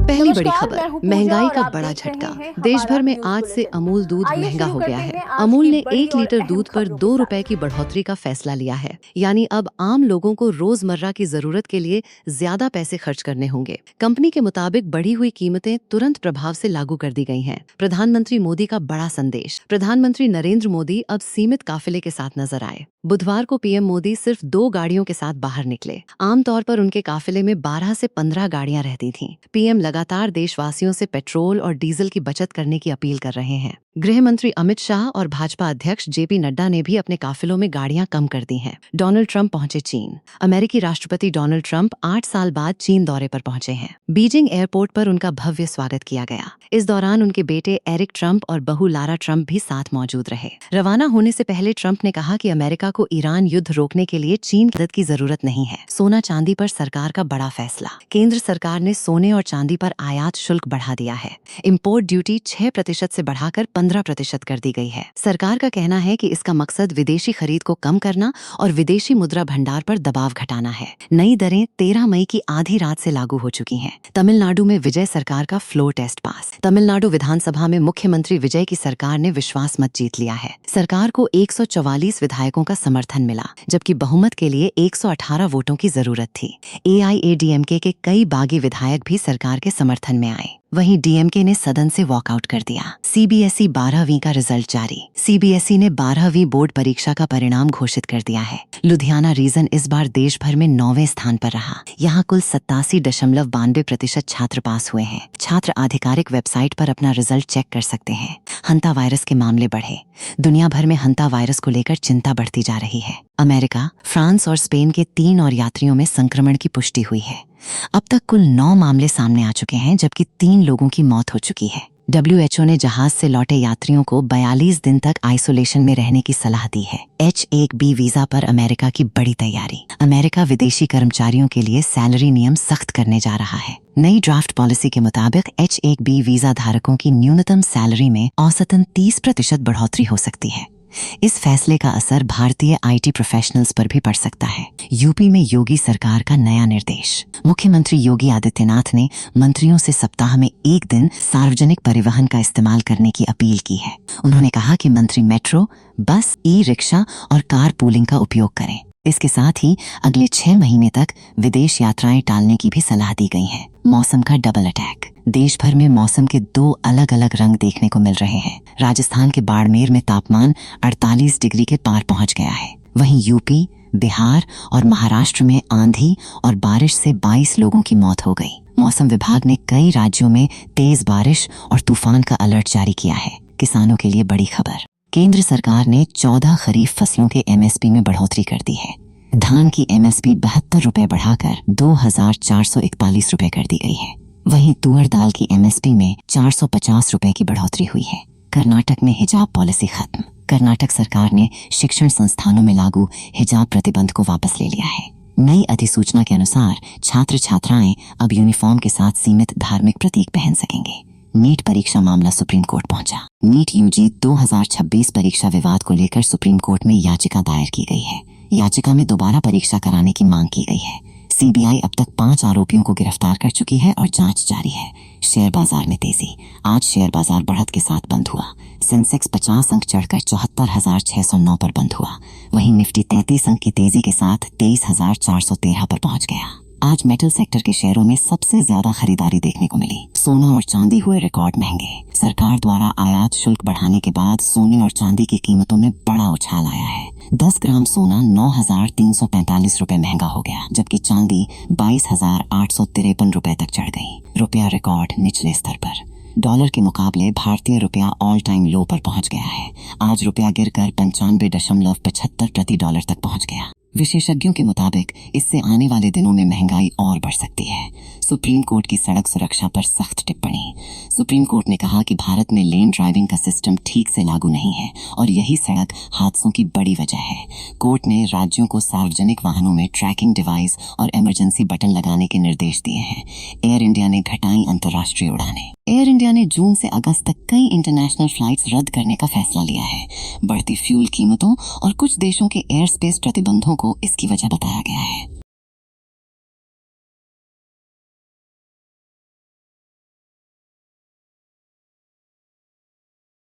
पहली बड़ी नमस्कार, खबर, मैं हूं पूजा महंगाई और का आप बड़ा देख रहे झटका। हैं देश हमारा भर में न्यूज़ आज से बुलेटिन। अमूल दूध आइए महंगा शुरू हो करते गया है। हैं आज अमूल की ने बड़ी 1 और लीटर अहम दूध पर खबरों के 2 साथ। रुपए की बढ़ोतरी का फैसला लिया है। यानी अब आम लोगों को रोजमर्रा की जरूरत के लिए ज्यादा पैसे खर्च करने होंगे। कंपनी के मुताबिक बढ़ी हुई कीमतें तुरंत प्रभाव से लागू कर दी गई हैं। प्रधानमंत्री मोदी का बड़ा संदेश। प्रधानमंत्री नरेंद्र मोदी अब सीमित काफिले के साथ नजर आए। बुधवार को पीएम मोदी सिर्फ 2 गाड़ियों के साथ बाहर निकले। आमतौर पर उनके काफिले में 12 से 15 गाड़ियां रहती थीं। पीएम लगातार देशवासियों से पेट्रोल और डीजल की बचत करने की अपील कर रहे हैं। गृह मंत्री अमित शाह और भाजपा अध्यक्ष जेपी नड्डा ने भी अपने काफिलों में गाड़ियां कम कर दी हैं। डोनाल्ड ट्रंप पहुंचे चीन। अमेरिकी राष्ट्रपति डोनाल्ड ट्रंप 8 साल बाद चीन दौरे पर पहुंचे हैं। बीजिंग एयरपोर्ट पर उनका भव्य स्वागत किया गया। इस दौरान उनके बेटे एरिक ट्रंप और बहू लारा ट्रंप भी साथ मौजूद रहे। रवाना होने से पहले ट्रंप ने कहा कि अमेरिका को ईरान युद्ध रोकने के लिए चीन की मदद की जरूरत नहीं है। सोना चांदी पर सरकार का बड़ा फैसला। केंद्र सरकार ने सोने और चांदी पर आयात शुल्क बढ़ा दिया है। इम्पोर्ट ड्यूटी 6% से बढ़ाकर 15% कर दी गई है। सरकार का कहना है कि इसका मकसद विदेशी खरीद को कम करना और विदेशी मुद्रा भंडार पर दबाव घटाना है। नई दरें 13 मई की आधी रात से लागू हो चुकी हैं। तमिलनाडु में विजय सरकार का फ्लोर टेस्ट पास। तमिलनाडु विधानसभा में मुख्यमंत्री विजय की सरकार ने विश्वास मत जीत लिया है। सरकार को 144 विधायकों का समर्थन मिला, जबकि बहुमत के लिए 118 वोटों की जरूरत थी। AIADMK के कई बागी विधायक भी सरकार के समर्थन में आए। वहीं डीएमके ने सदन से वॉकआउट कर दिया। सीबीएसई 12वीं का रिजल्ट जारी। सीबीएसई ने 12वीं बोर्ड परीक्षा का परिणाम घोषित कर दिया है। लुधियाना रीजन इस बार देश भर में 9वें स्थान पर रहा। यहाँ कुल 87.92% छात्र पास हुए हैं। छात्र आधिकारिक वेबसाइट पर अपना रिजल्ट चेक कर सकते हैं। हंता वायरस के मामले बढ़े। दुनिया भर में हंता वायरस को लेकर चिंता बढ़ती जा रही है। अमेरिका, फ्रांस और स्पेन के 3 और यात्रियों में संक्रमण की पुष्टि हुई है। अब तक कुल 9 मामले सामने आ चुके हैं, जबकि 3 लोगों की मौत हो चुकी है। WHO ने जहाज से लौटे यात्रियों को 42 दिन तक आइसोलेशन में रहने की सलाह दी है। H-1B वीजा पर अमेरिका की बड़ी तैयारी। अमेरिका विदेशी कर्मचारियों के लिए सैलरी नियम सख्त करने जा रहा है। नई ड्राफ्ट पॉलिसी के मुताबिक H-1B वीजा धारकों की न्यूनतम सैलरी में औसतन 30% बढ़ोतरी हो सकती है। इस फैसले का असर भारतीय IT प्रोफेशनल्स पर भी पड़ सकता है। यूपी में योगी सरकार का नया निर्देश। मुख्यमंत्री योगी आदित्यनाथ ने मंत्रियों से सप्ताह में 1 दिन सार्वजनिक परिवहन का इस्तेमाल करने की अपील की है। उन्होंने कहा कि मंत्री मेट्रो, बस, ई-रिक्शा और कार पूलिंग का उपयोग करें। इसके साथ ही अगले 6 महीने तक विदेश यात्राएं टालने की भी सलाह दी गई है। मौसम का डबल अटैक। देश भर में मौसम के 2 अलग-अलग रंग देखने को मिल रहे हैं। राजस्थान के बाड़मेर में तापमान 48 डिग्री के पार पहुंच गया है। वहीं यूपी, बिहार और महाराष्ट्र में आंधी और बारिश से 22 लोगों की मौत हो गई। मौसम विभाग ने कई राज्यों में तेज बारिश और तूफान का अलर्ट जारी किया है। किसानों के लिए बड़ी खबर। केंद्र सरकार ने 14 खरीफ फसलों के MSP में बढ़ोतरी कर दी है। धान की MSP 72 रुपए बढ़ाकर 2441 रुपए कर दी गई है। वहीं तुअर दाल की MSP में 450 रुपए की बढ़ोतरी हुई है। कर्नाटक में हिजाब पॉलिसी खत्म। कर्नाटक सरकार ने शिक्षण संस्थानों में लागू हिजाब प्रतिबंध को वापस ले लिया है। नई अधिसूचना के अनुसार छात्र छात्राएं अब यूनिफॉर्म के साथ सीमित धार्मिक प्रतीक पहन सकेंगे। नीट परीक्षा मामला सुप्रीम कोर्ट पहुंचा। नीट UG 2026 परीक्षा विवाद को लेकर सुप्रीम कोर्ट में याचिका दायर की गई है। याचिका में दोबारा परीक्षा कराने की मांग की गई है। CBI अब तक 5 आरोपियों को गिरफ्तार कर चुकी है और जांच जारी है। शेयर बाजार में तेजी। आज शेयर बाजार बढ़त के साथ बंद हुआ। सेंसेक्स 50 अंक चढ़कर 74,609 पर बंद हुआ। वहीं निफ्टी 33 अंक की तेजी के साथ 23,413 पर पहुंच गया। आज मेटल सेक्टर के शेयरों में सबसे ज्यादा खरीदारी देखने को मिली। सोना और चांदी हुए रिकॉर्ड महंगे। सरकार द्वारा आयात शुल्क बढ़ाने के बाद सोने और चांदी की कीमतों में बड़ा उछाल आया है। 10 ग्राम सोना 9,345 रुपए महंगा हो गया, जबकि चांदी 22,853 रुपए तक चढ़ गई। रुपया रिकॉर्ड निचले स्तर पर। डॉलर के मुकाबले भारतीय रुपया ऑल टाइम लो पर पहुंच गया है। आज रुपया गिरकर 95.75 प्रति डॉलर तक पहुंच गया। विशेषज्ञों के मुताबिक इससे आने वाले दिनों में महंगाई और बढ़ सकती है। सुप्रीम कोर्ट की सड़क सुरक्षा पर सख्त टिप्पणी। सुप्रीम कोर्ट ने कहा कि भारत में लेन ड्राइविंग का सिस्टम ठीक से लागू नहीं है और यही सड़क हादसों की बड़ी वजह है। कोर्ट ने राज्यों को सार्वजनिक वाहनों में ट्रैकिंग डिवाइस और इमरजेंसी बटन लगाने के निर्देश दिए हैं। एयर इंडिया ने घटाई अंतर्राष्ट्रीय उड़ानें। एयर इंडिया ने जून से अगस्त तक कई इंटरनेशनल फ्लाइट्स रद्द करने का फैसला लिया है। बढ़ती फ्यूल कीमतों और कुछ देशों के एयर स्पेस प्रतिबंधों को इसकी वजह बताया गया है।